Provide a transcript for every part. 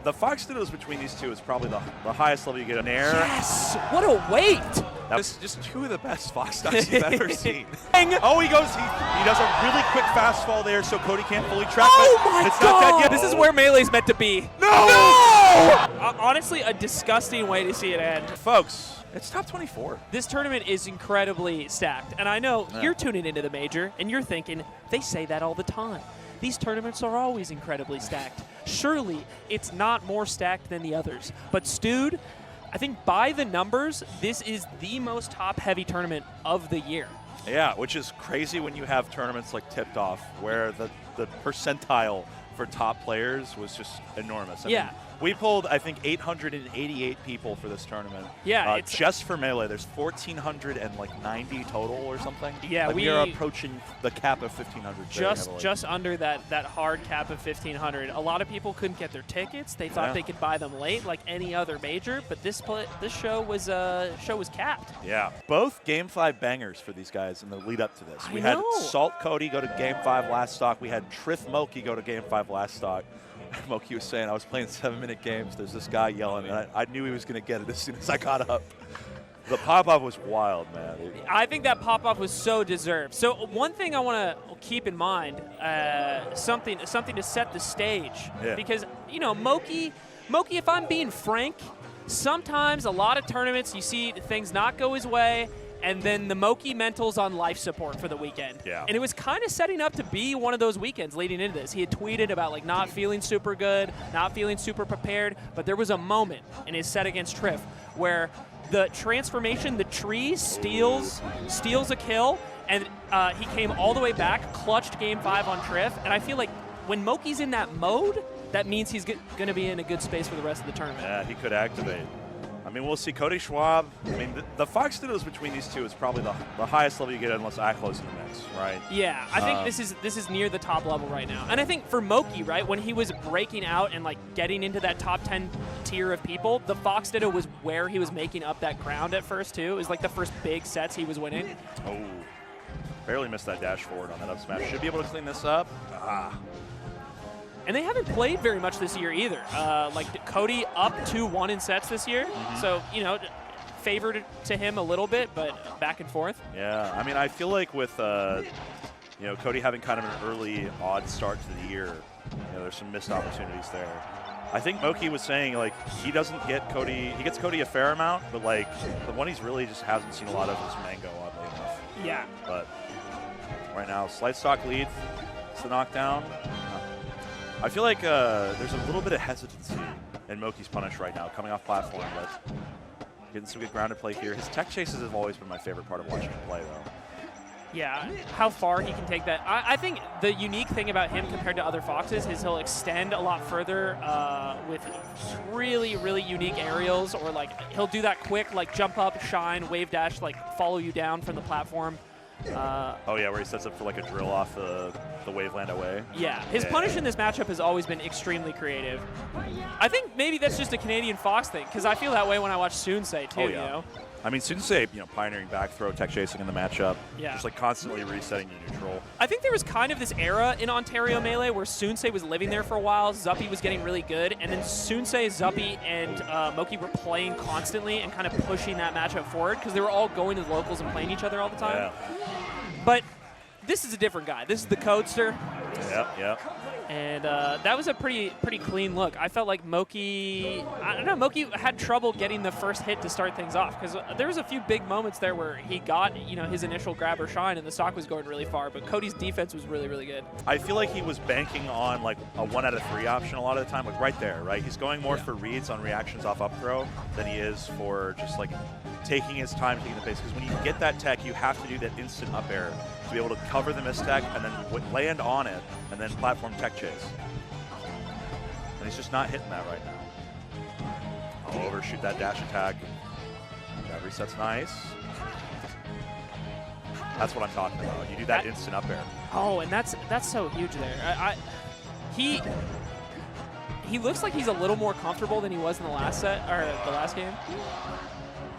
The Fox Dittos between these two is probably the highest level you get in air. Yes! What a weight! That's just two of the best Fox stocks you've ever seen. Oh, he does a really quick fast fall there, so Cody can't fully track. Oh my it's God! Not dead yet. This is where Melee's meant to be. No! Honestly, a disgusting way to see it end. Folks, it's top 24. This tournament is incredibly stacked, and I know you're tuning into the major, and you're thinking, they say that all the time. These tournaments are always incredibly stacked. Surely, it's not more stacked than the others. But Stewed, I think by the numbers, this is the most top-heavy tournament of the year. Yeah, which is crazy when you have tournaments like Tipped Off, where the percentile for top players was just enormous. I mean, we pulled, I think, 888 people for this tournament. Yeah, just for Melee, there's 1,490 total or something. Yeah, we are approaching the cap of 1,500. Just under that hard cap of 1,500. A lot of people couldn't get their tickets. They thought they could buy them late, like any other major. But this show was capped. Yeah, both Game 5 bangers for these guys in the lead up to this. We had Salt Cody go to Game 5 last stock. We had Trif Moki go to Game 5 last stock. Moki was saying, I was playing 7-minute games. There's this guy yelling, and I knew he was going to get it as soon as I got up. The pop-off was wild, man. I think that pop-off was so deserved. So one thing I want to keep in mind, something to set the stage. Yeah. Because, you know, Moki, if I'm being frank, sometimes a lot of tournaments you see things not go his way, and then the Moki mental's on life support for the weekend. Yeah. And it was kind of setting up to be one of those weekends leading into this. He had tweeted about like not feeling super good, not feeling super prepared, but there was a moment in his set against Trif where the transformation, the tree steals a kill, and he came all the way back, clutched Game 5 on Trif, and I feel like when Moki's in that mode, that means he's going to be in a good space for the rest of the tournament. Yeah, he could activate. I mean, we'll see. Cody Schwab, I mean, the Fox Dittos between these two is probably the highest level you get unless Aklo's in the mix, right? Yeah, I think this is near the top level right now. And I think for Moki, right, when he was breaking out and like getting into that top 10 tier of people, the Fox Ditto was where he was making up that ground at first too. It was like the first big sets he was winning. Oh, barely missed that dash forward on that up smash. Should be able to clean this up. And they haven't played very much this year either. Like Cody up 2-1 in sets this year. So, you know, favored to him a little bit, but back and forth. Yeah, I mean, I feel like with, you know, Cody having kind of an early odd start to the year, you know, there's some missed opportunities there. I think Moki was saying, like, he doesn't get Cody, he gets Cody a fair amount, but, like, the one he's really just hasn't seen a lot of is Mango, oddly enough. Yeah. But right now, slight stock lead. It's the knockdown. I feel like there's a little bit of hesitancy in Moki's punish right now, coming off platform, but getting some good grounded play here. His tech chases have always been my favorite part of watching him play, though. Yeah, how far he can take that. I think the unique thing about him compared to other Foxes is he'll extend a lot further with really, really unique aerials, or like he'll do that quick, like jump up, shine, wave dash, like follow you down from the platform. Oh yeah, where he sets up for like a drill off the waveland away. Yeah, his punish in this matchup has always been extremely creative. I think maybe that's just a Canadian Fox thing, because I feel that way when I watch Sunsei too, you know? I mean, Sunsei, you know, pioneering back throw, tech chasing in the matchup, yeah, just like constantly resetting to neutral. I think there was kind of this era in Ontario Melee where Sunsei was living there for a while, Zuppy was getting really good, and then Sunsei, Zuppy, and Moki were playing constantly and kind of pushing that matchup forward because they were all going to the locals and playing each other all the time. Yeah. But this is a different guy. This is the Codester. Yep. And that was a pretty clean look. I felt like Moki, I don't know, Moki had trouble getting the first hit to start things off because there was a few big moments there where he got, you know, his initial grab or shine and the stock was going really far, but Cody's defense was really, really good. I feel like he was banking on like a 1 out of 3 option a lot of the time, like right there, right? He's going more for reads on reactions off up throw than he is for just like taking his time, taking the pace. Because when you get that tech, you have to do that instant up air to be able to cover the mistech and then land on it and then platform tech chase. And he's just not hitting that right now. Oh, overshoot that dash attack. That reset's nice. That's what I'm talking about. You do that instant up air. Oh, and that's so huge there. He looks like he's a little more comfortable than he was in the last set or the last game.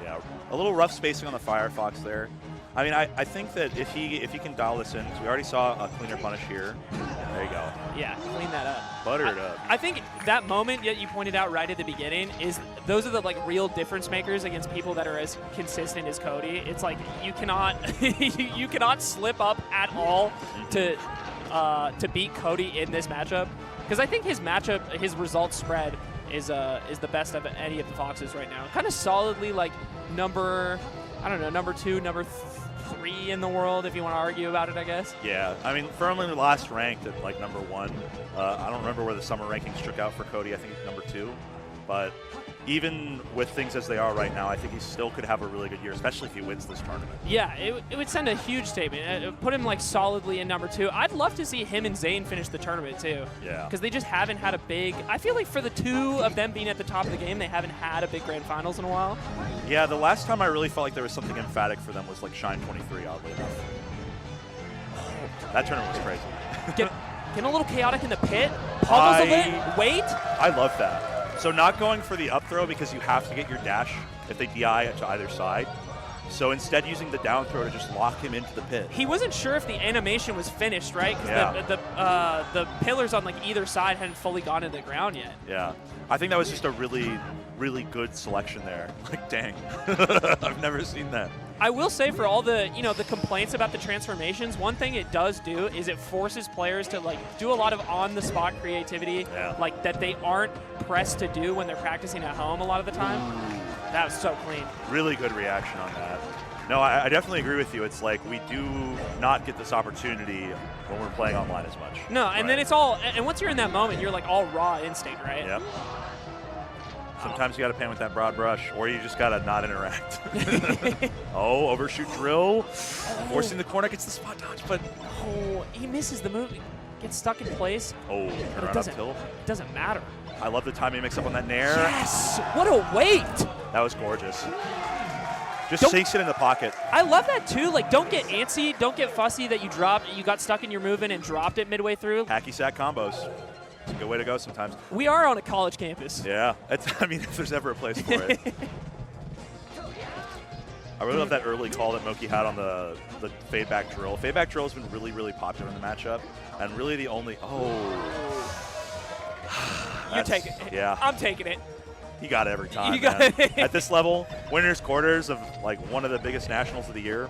Yeah, a little rough spacing on the Firefox there. I mean, I think that if he can dial this in, because we already saw a cleaner punish here. There you go. Yeah, clean that up. Buttered up. I think that moment that you pointed out right at the beginning is those are the like real difference makers against people that are as consistent as Cody. It's like you cannot you cannot slip up at all to beat Cody in this matchup, because I think his result spread is the best of any of the Foxes right now. Kind of solidly like number 2, number 3 in the world, if you want to argue about it, I guess. Yeah, I mean, firmly last ranked at like number 1. I don't remember where the summer rankings shook out for Cody. I think it's number 2. But even with things as they are right now, I think he still could have a really good year, especially if he wins this tournament. Yeah, it would send a huge statement. Put him like solidly in number 2. I'd love to see him and Zane finish the tournament too. Yeah. Because they just haven't had a big. I feel like for the two of them being at the top of the game, they haven't had a big grand finals in a while. Yeah, the last time I really felt like there was something emphatic for them was like Shine 23, oddly enough. That tournament was crazy. Getting a little chaotic in the pit. Pummels a bit. Wait. I love that. So not going for the up throw because you have to get your dash if they DI to either side. So instead using the down throw to just lock him into the pit. He wasn't sure if the animation was finished, right? Because Yeah. the pillars on like either side hadn't fully gone into the ground yet. Yeah. I think that was just a really, really good selection there. Like, dang. I've never seen that. I will say, for all the the complaints about the transformations, one thing it does do is it forces players to like do a lot of on-the-spot creativity, like that they aren't pressed to do when they're practicing at home a lot of the time. That was so clean. Really good reaction on that. No, I definitely agree with you. It's like we do not get this opportunity when we're playing online as much. No, and then it's all, and once you're in that moment, you're like all raw instinct, right? Yep. Sometimes you got to pan with that broad brush, or you just got to not interact. Oh, overshoot drill. Forcing the corner, gets the spot dodge, but... Oh, he misses the move. Gets stuck in place. Oh, But turn up tilt. It doesn't matter. I love the timing mix up on that nair. Yes! What a weight! That was gorgeous. Just sinks it in the pocket. I love that too. Like, don't get antsy, don't get fussy that you got stuck in your movement and dropped it midway through. Hacky sack combos. It's a good way to go sometimes. We are on a college campus. Yeah. I mean, if there's ever a place for it. I really love that early call that Moki had on the fade back drill. Fade back drill has been really, really popular in the matchup, and really the only... You take it. Yeah. I'm taking it. He got it every time, You got man. it. At this level, winners quarters of like one of the biggest nationals of the year.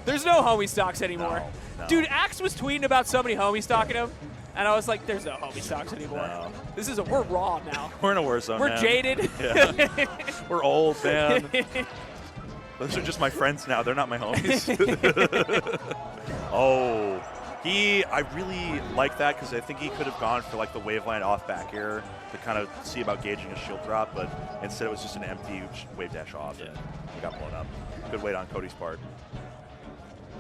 There's no homie stocks anymore. No. Dude, Axe was tweeting about somebody homie stocking him, and I was like, there's no homie stocks anymore. No. We're raw now. We're in a war zone, We're man. jaded. Yeah. We're old, man. Those are just my friends now. They're not my homies. Oh. I really like that because I think he could have gone for like the waveland off back air to kind of see about gauging a shield drop, but instead it was just an empty wave dash off and he got blown up. Good weight on Cody's part.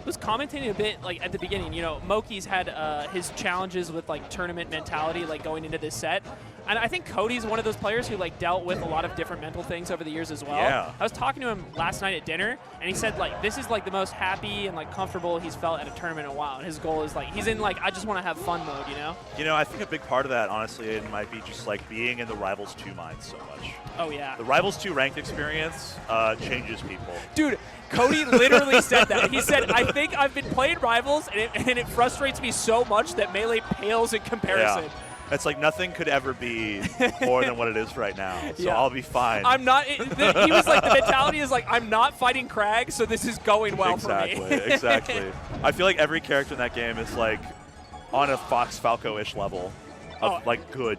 Was commentating a bit like at the beginning, Moki's had his challenges with like tournament mentality, like going into this set. And I think Cody's one of those players who like dealt with a lot of different mental things over the years as well. Yeah. I was talking to him last night at dinner, and he said like this is like the most happy and like comfortable he's felt at a tournament in a while. And his goal is like he's in like I just want to have fun mode, I think a big part of that, honestly, it might be just like being in the Rivals 2 mind so much. Oh yeah. The Rivals 2 ranked experience changes people. Dude, Cody literally said that. He said, I think I've been playing Rivals, and it frustrates me so much that Melee pales in comparison. Yeah. It's like nothing could ever be more than what it is right now, so I'll be fine. I'm not. He was like, the mentality is like, I'm not fighting Krag, so this is going well for me. Exactly. I feel like every character in that game is like on a Fox Falco-ish level of like good.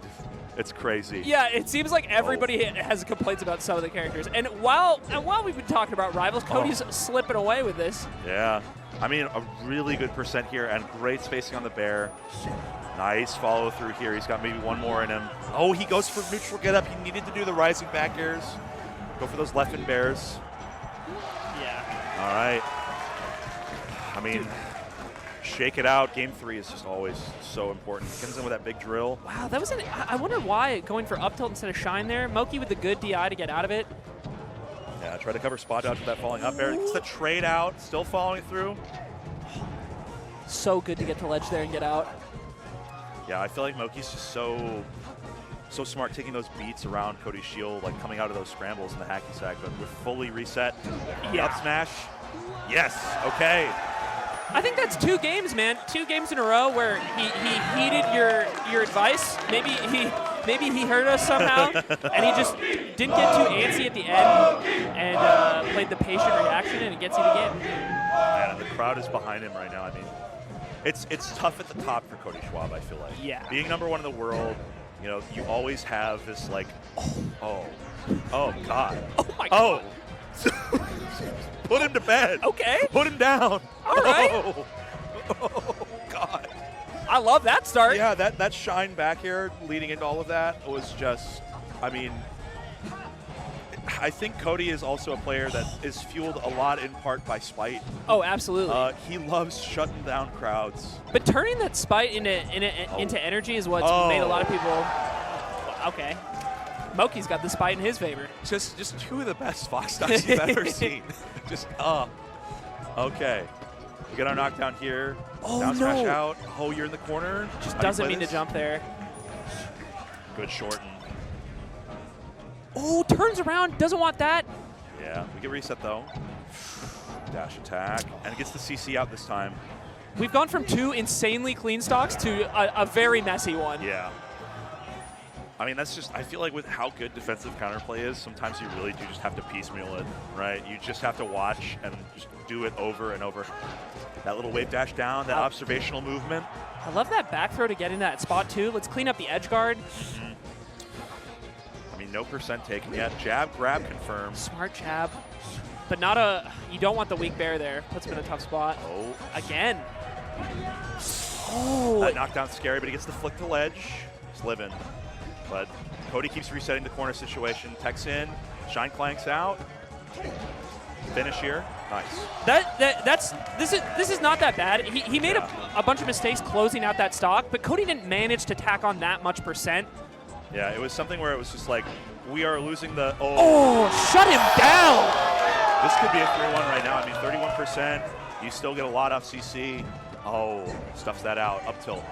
It's crazy. Yeah, it seems like everybody has complaints about some of the characters. And while we've been talking about Rivals, Cody's slipping away with this. Yeah. I mean, a really good percent here and great spacing on the bear. Nice follow through here. He's got maybe one more in him. Oh, he goes for neutral get up. He needed to do the rising back airs. Go for those left in bears. Yeah. All right. I mean, shake it out. Game 3 is just always so important. Comes in with that big drill. Wow, that was I wonder why going for up tilt instead of shine there. Moki with the good DI to get out of it. Yeah, try to cover spot dodge with that falling up air. It's the trade out, still following through. So good to get to ledge there and get out. Yeah, I feel like Moki's just so smart taking those beats around Cody's shield, like coming out of those scrambles in the hacky sack, but we're fully reset. The up smash. Yes, okay. I think that's 2 games, man. 2 games in a row where he heeded your advice. Maybe he heard us somehow, and he just didn't get too antsy at the end and played the patient reaction, and it gets you the game. Man, and the crowd is behind him right now. I mean, it's tough at the top for Cody Schwab, I feel like. Yeah. Being #1 in the world, you know, you always have this like, oh God. Oh my God. Put him to bed. Okay. Put him down. All right. Oh God. I love that start. Yeah, that shine back here leading into all of that was just, I mean, I think Cody is also a player that is fueled a lot in part by spite. Oh, absolutely. He loves shutting down crowds. But turning that spite into energy is what's made a lot of people. Okay. Moki's got the spite in his favor. Just 2 of the best Fox stocks you've ever seen. Just okay. We got our knockdown here. Oh, down smash no. out. Oh, you're in the corner. Just How do you doesn't play mean to this? jump there. Good shorten. Oh, turns around, doesn't want that. Yeah, we get reset though. Dash attack, and it gets the CC out this time. We've gone from 2 insanely clean stocks to a very messy one. Yeah. I mean, that's just, I feel like with how good defensive counterplay is, sometimes you really do just have to piecemeal it, right? You just have to watch and just do it over and over. That little wave dash down, that observational movement. I love that back throw to get in that spot too. Let's clean up the edge guard. I mean, no % taken yet. Jab, grab, confirm. Smart jab. But not a, you don't want the weak bear there. Puts him in a tough spot. Oh. Again. Oh. That knockdown's scary, but he gets the flick to ledge. He's living. But Cody keeps resetting the corner situation. Tech's in, shine clanks out. Finish here, nice. This is not that bad. He made a bunch of mistakes closing out that stock, but Cody didn't manage to tack on that much %. Yeah, it was something where it was just like, we are losing the, Oh, shut him down! This could be a 3-1 right now. I mean, 31%, you still get a lot off CC. Oh, stuffs that out, up tilt.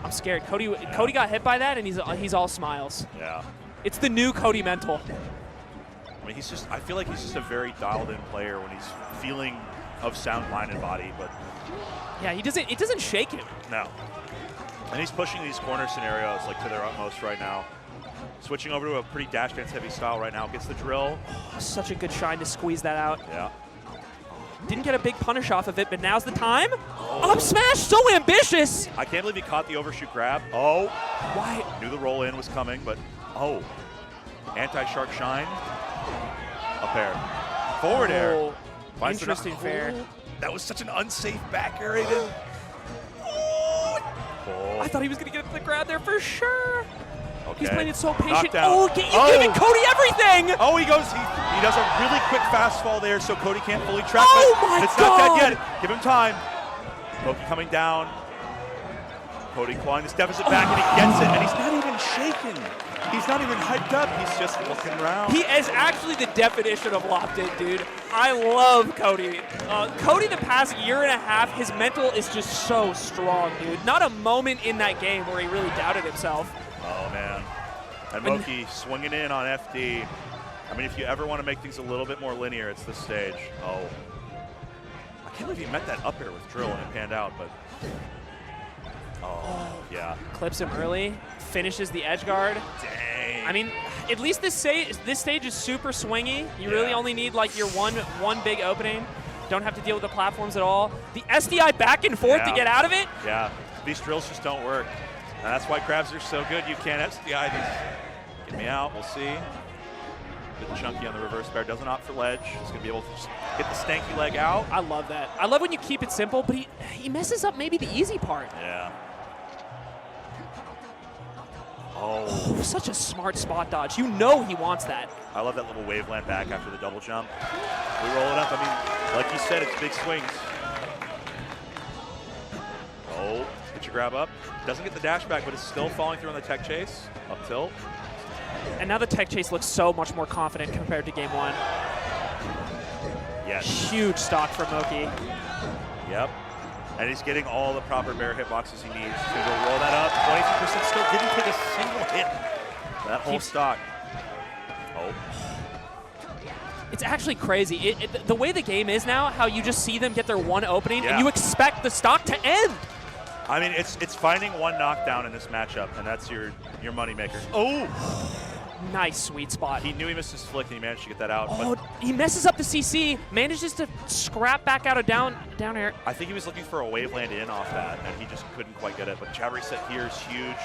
I'm scared. Cody got hit by that, and he's all smiles. Yeah. It's the new Cody mental. I mean, I feel like he's just a very dialed-in player when he's feeling of sound mind and body, but Yeah, it doesn't shake him. no. And he's pushing these corner scenarios like to their utmost right now. Switching over to a pretty dash dance heavy style right now. Gets the drill. Such a good shine to squeeze that out. Yeah. Didn't get a big punish off of it, but now's the time. Up smash, so ambitious. I can't believe he caught the overshoot grab. Oh. Why? Knew the roll in was coming, but anti-shark shine. Up air. Forward air. Finds the Interesting fair. That was such an unsafe back air, Aiden. I thought he was going to get the grab there for sure. Okay. He's playing it so patient. Knockdown. Oh, you're giving Cody everything. Oh, he does a really quick fast fall there, so Cody can't fully track. Oh but my it's God. not dead yet. Give him time. Loki coming down. Cody clawing this deficit back, and he gets it, and he's not even shaking. He's not even hyped up. He's just looking around. He is actually the definition of locked in, dude. I love Cody. Cody, the past year and a half, his mental is just so strong, dude. Not a moment in that game where he really doubted himself. Oh, man. And Moki swinging in on FD. I mean, if you ever want to make things a little bit more linear, it's this stage. Oh. I can't believe he met that up air with drill and it panned out, but... Oh, yeah. Clips him early, finishes the edge guard. Dang. I mean, at least this stage is super swingy. You really only need like your one big opening. Don't have to deal with the platforms at all. The SDI back and forth to get out of it. Yeah, these drills just don't work. And that's why crabs are so good. You can't SDI these. Get me out, we'll see. Bit chunky on the reverse bear, doesn't opt for ledge. He's gonna be able to just get the stanky leg out. I love that. I love when you keep it simple, but he messes up maybe the easy part. Yeah. Oh, such a smart spot dodge. You know he wants that. I love that little wave land back after the double jump. We roll it up. I mean, like you said, it's big swings. Oh, get your grab up. Doesn't get the dash back, but it's still falling through on the tech chase. Up tilt. And now the tech chase looks so much more confident compared to game one. Yes. Huge stock from Moki. Yep. And he's getting all the proper bear hitboxes he needs to go roll that up. 23% still didn't take a single hit. That whole stock. Oh. It's actually crazy. The way the game is now, how you just see them get their one opening, and you expect the stock to end. I mean, it's finding one knockdown in this matchup, and that's your moneymaker. Oh! Nice sweet spot. He knew he missed his flick, and he managed to get that out. Oh, but he messes up the CC, manages to scrap back out of down air. I think he was looking for a wave land in off that, and he just couldn't quite get it. But jab reset here is huge.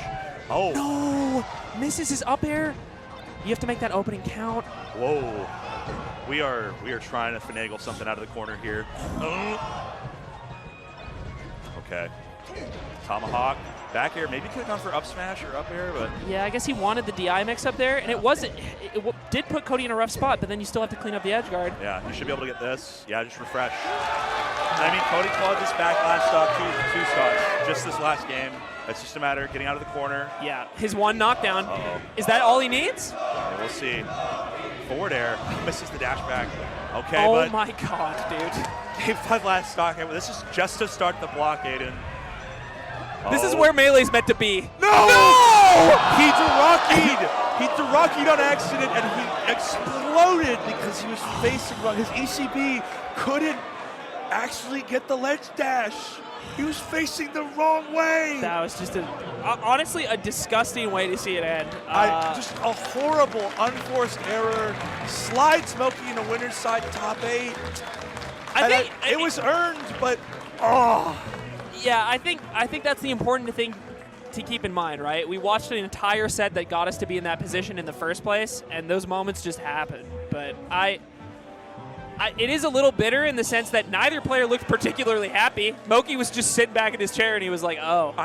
Oh! No! Misses his up air. You have to make that opening count. Whoa. We are trying to finagle something out of the corner here. Okay. Tomahawk. Back air. Maybe could have gone for up smash or up air, but... Yeah, I guess he wanted the DI mix up there, and it wasn't. It did put Cody in a rough spot, but then you still have to clean up the edge guard. Yeah, you should be able to get this. Yeah, just refresh. I mean, Cody clawed this back last stock, two stocks, just this last game. It's just a matter of getting out of the corner. Yeah, his one knockdown. Is that all he needs? Yeah, we'll see. Forward air. Misses the dash back. Okay, oh but my god, dude. Game 5 last stock. This is just to start the block, Aiden. This is where Melee's meant to be. No! He Duraki'd on accident, and he exploded because he was facing wrong. His ECB couldn't actually get the ledge dash. He was facing the wrong way. That was just honestly a disgusting way to see it end. Just a horrible, unforced error. Slide Smokey in the winner's side, top 8. I think it was earned, but yeah, I think that's the important thing to keep in mind, right? We watched an entire set that got us to be in that position in the first place, and those moments just happened. But it is a little bitter in the sense that neither player looked particularly happy. Moki was just sitting back in his chair, and he was like, oh.